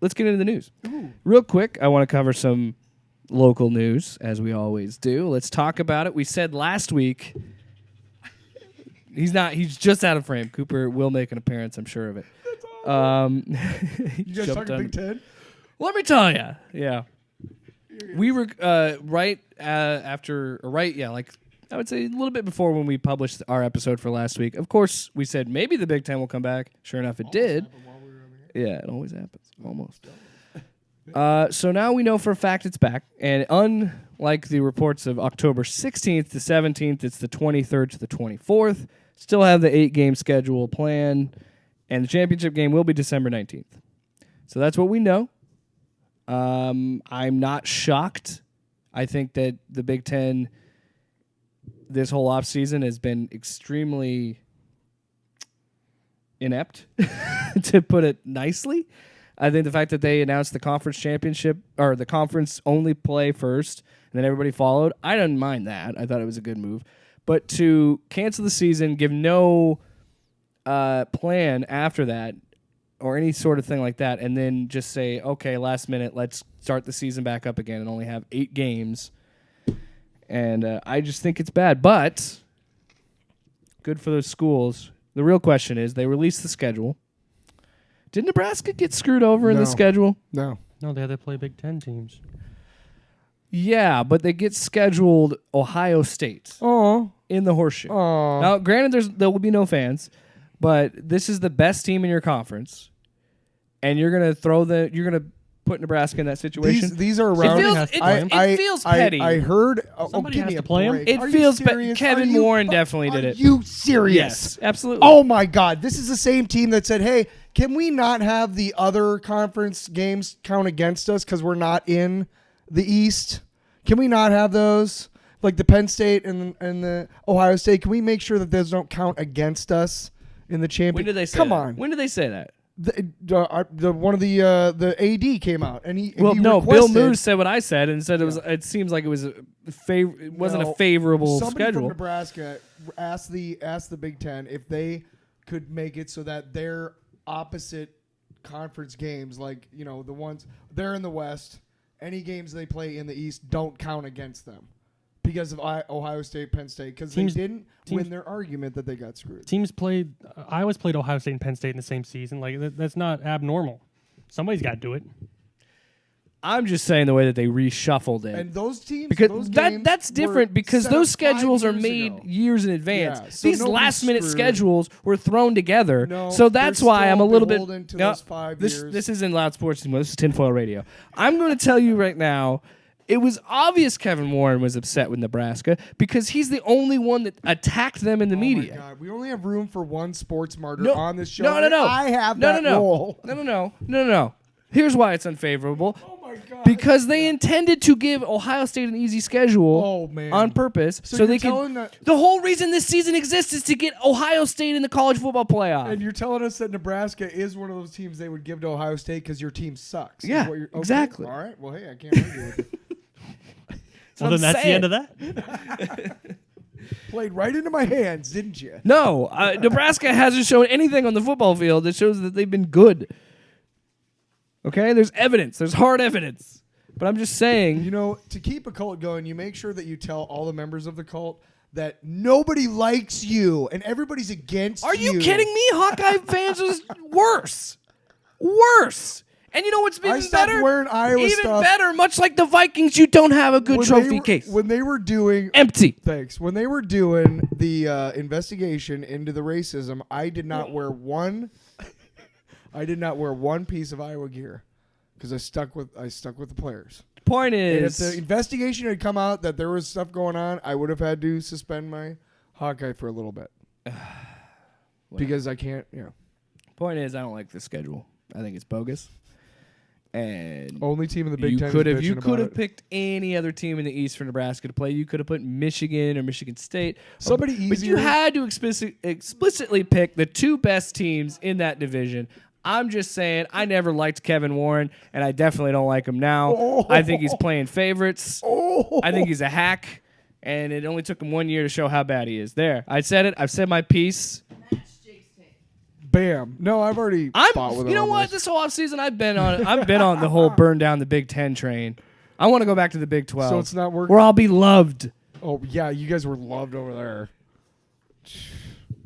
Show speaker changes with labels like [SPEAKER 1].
[SPEAKER 1] let's get into the news.
[SPEAKER 2] Ooh.
[SPEAKER 1] Real quick, I want to cover some local news, as we always do. Let's talk about it. We said last week he's just out of frame. Cooper will make an appearance, I'm sure of it.
[SPEAKER 2] That's awesome. You guys
[SPEAKER 1] jumped
[SPEAKER 2] talking
[SPEAKER 1] on-
[SPEAKER 2] Big Ten?
[SPEAKER 1] Let me tell you. Yeah. We were like I would say a little bit before when we published our episode for last week. Of course, we said maybe the Big Ten will come back. Sure enough, it did. Yeah, it always happens. Almost. So now we know for a fact it's back. And unlike the reports of October 16th to 17th, it's the 23rd to the 24th. Still have the 8-game schedule planned. And the championship game will be December 19th. So that's what we know. I'm not shocked. I think that the Big Ten this whole offseason has been extremely inept, to put it nicely. I think the fact that they announced the conference championship or the conference only play first and then everybody followed, I didn't mind that. I thought it was a good move. But to cancel the season, give no plan after that or any sort of thing like that, and then just say, okay, last minute, let's start the season back up again and only have 8 games. And I just think it's bad. But good for those schools. The real question is, they released the schedule. Did Nebraska get screwed over in the schedule?
[SPEAKER 2] No.
[SPEAKER 3] No, they had to play Big Ten teams.
[SPEAKER 1] Yeah, but they get scheduled Ohio State in the horseshoe. Now, granted, there will be no fans, but this is the best team in your conference, and you're gonna put Nebraska in that situation.
[SPEAKER 2] These are around.
[SPEAKER 1] It feels petty.
[SPEAKER 2] I heard.
[SPEAKER 3] Somebody
[SPEAKER 2] give
[SPEAKER 3] has
[SPEAKER 2] me
[SPEAKER 3] to
[SPEAKER 2] a
[SPEAKER 3] play 'em.
[SPEAKER 2] break.
[SPEAKER 1] It
[SPEAKER 2] Are you
[SPEAKER 1] feels
[SPEAKER 2] serious?
[SPEAKER 1] Kevin Warren definitely did it.
[SPEAKER 2] Are you serious?
[SPEAKER 1] Yes, absolutely.
[SPEAKER 2] Oh my God! This is the same team that said, "Hey, can we not have the other conference games count against us because we're not in the East? Can we not have those, like the Penn State and the Ohio State? Can we make sure that those don't count against us in the championship?"
[SPEAKER 1] When did they say
[SPEAKER 2] Come
[SPEAKER 1] that?
[SPEAKER 2] on.
[SPEAKER 1] When did they say that?
[SPEAKER 2] The one of the AD came out and he
[SPEAKER 1] Well,
[SPEAKER 2] he
[SPEAKER 1] no,
[SPEAKER 2] requested,
[SPEAKER 1] Bill Moose said what I said and said it was. It seems like it was it wasn't a favorable
[SPEAKER 2] somebody
[SPEAKER 1] schedule.
[SPEAKER 2] from Nebraska asked the Big Ten if they could make it so that their opposite conference games, like the ones they're in the West, any games they play in the East don't count against them because of Ohio State, Penn State, because they didn't win their argument that they got screwed.
[SPEAKER 3] Teams played. Iowa's played Ohio State and Penn State in the same season. Like that's not abnormal. Somebody's got to do it.
[SPEAKER 1] I'm just saying the way that they reshuffled it.
[SPEAKER 2] And those teams,
[SPEAKER 1] because that's different because those schedules are made
[SPEAKER 2] ago.
[SPEAKER 1] years in advance.
[SPEAKER 2] Yeah, so
[SPEAKER 1] These
[SPEAKER 2] nobody's
[SPEAKER 1] last minute
[SPEAKER 2] screwed.
[SPEAKER 1] schedules were thrown together.
[SPEAKER 2] No,
[SPEAKER 1] so that's
[SPEAKER 2] they're
[SPEAKER 1] why I'm a
[SPEAKER 2] still
[SPEAKER 1] little bit
[SPEAKER 2] beholden to those 5 years.
[SPEAKER 1] This isn't Loud Sports anymore. This is Tinfoil Radio. I'm going to tell you right now, it was obvious Kevin Warren was upset with Nebraska because he's the only one that attacked them in the media.
[SPEAKER 2] Oh my God. We only have room for one sports martyr
[SPEAKER 1] No,
[SPEAKER 2] on this show.
[SPEAKER 1] No.
[SPEAKER 2] I have that role.
[SPEAKER 1] No. Here's why it's unfavorable.
[SPEAKER 2] Oh my God.
[SPEAKER 1] Because they intended to give Ohio State an easy schedule on purpose.
[SPEAKER 2] So
[SPEAKER 1] they
[SPEAKER 2] you're
[SPEAKER 1] could.
[SPEAKER 2] telling that-
[SPEAKER 1] The whole reason this season exists is to get Ohio State in the college football playoff.
[SPEAKER 2] And you're telling us that Nebraska is one of those teams they would give to Ohio State because your team sucks. is
[SPEAKER 1] Yeah,
[SPEAKER 2] what you're- okay.
[SPEAKER 1] exactly.
[SPEAKER 2] All right. Well, hey, I can't argue with it.
[SPEAKER 3] Well, then that's the end of that.
[SPEAKER 2] Played right into my hands, didn't you?
[SPEAKER 1] No, Nebraska hasn't shown anything on the football field that shows that they've been good. Okay, there's evidence. There's hard evidence. But I'm just saying.
[SPEAKER 2] To keep a cult going, you make sure that you tell all the members of the cult that nobody likes you and everybody's against you.
[SPEAKER 1] Are you kidding me? Hawkeye fans is worse. Worse. And you know what's even
[SPEAKER 2] I stopped
[SPEAKER 1] better?
[SPEAKER 2] wearing Iowa
[SPEAKER 1] even
[SPEAKER 2] stuff.
[SPEAKER 1] better, much like the Vikings, you don't have a good trophy case.
[SPEAKER 2] When they were doing
[SPEAKER 1] Empty.
[SPEAKER 2] Thanks. When they were doing the investigation into the racism, I did not wear one piece of Iowa gear because I stuck with the players.
[SPEAKER 1] Point
[SPEAKER 2] And if
[SPEAKER 1] is,
[SPEAKER 2] the investigation had come out that there was stuff going on, I would have had to suspend my Hawkeye for a little bit because I can't.
[SPEAKER 1] point is, I don't like the schedule. I think it's bogus. And
[SPEAKER 2] Only team in the Big
[SPEAKER 1] you
[SPEAKER 2] Ten.
[SPEAKER 1] could
[SPEAKER 2] is
[SPEAKER 1] have
[SPEAKER 2] bitching about it.
[SPEAKER 1] picked any other team in the East for Nebraska to play. You could have put Michigan or Michigan State.
[SPEAKER 2] Somebody
[SPEAKER 1] But you
[SPEAKER 2] easier.
[SPEAKER 1] had to explicitly pick the 2 best teams in that division. I'm just saying, I never liked Kevin Warren, and I definitely don't like him now. I think he's playing favorites. I think he's a hack, and it only took him 1 year to show how bad he is. There, I said it. I've said my piece.
[SPEAKER 2] Bam. No, I've already fought with
[SPEAKER 1] You
[SPEAKER 2] him
[SPEAKER 1] know
[SPEAKER 2] on
[SPEAKER 1] what?
[SPEAKER 2] this.
[SPEAKER 1] This whole offseason, I've been on the whole burn down the Big Ten train. I want to go back to the Big 12.
[SPEAKER 2] So it's not working.
[SPEAKER 1] where I'll be loved.
[SPEAKER 2] Oh yeah, you guys were loved over there.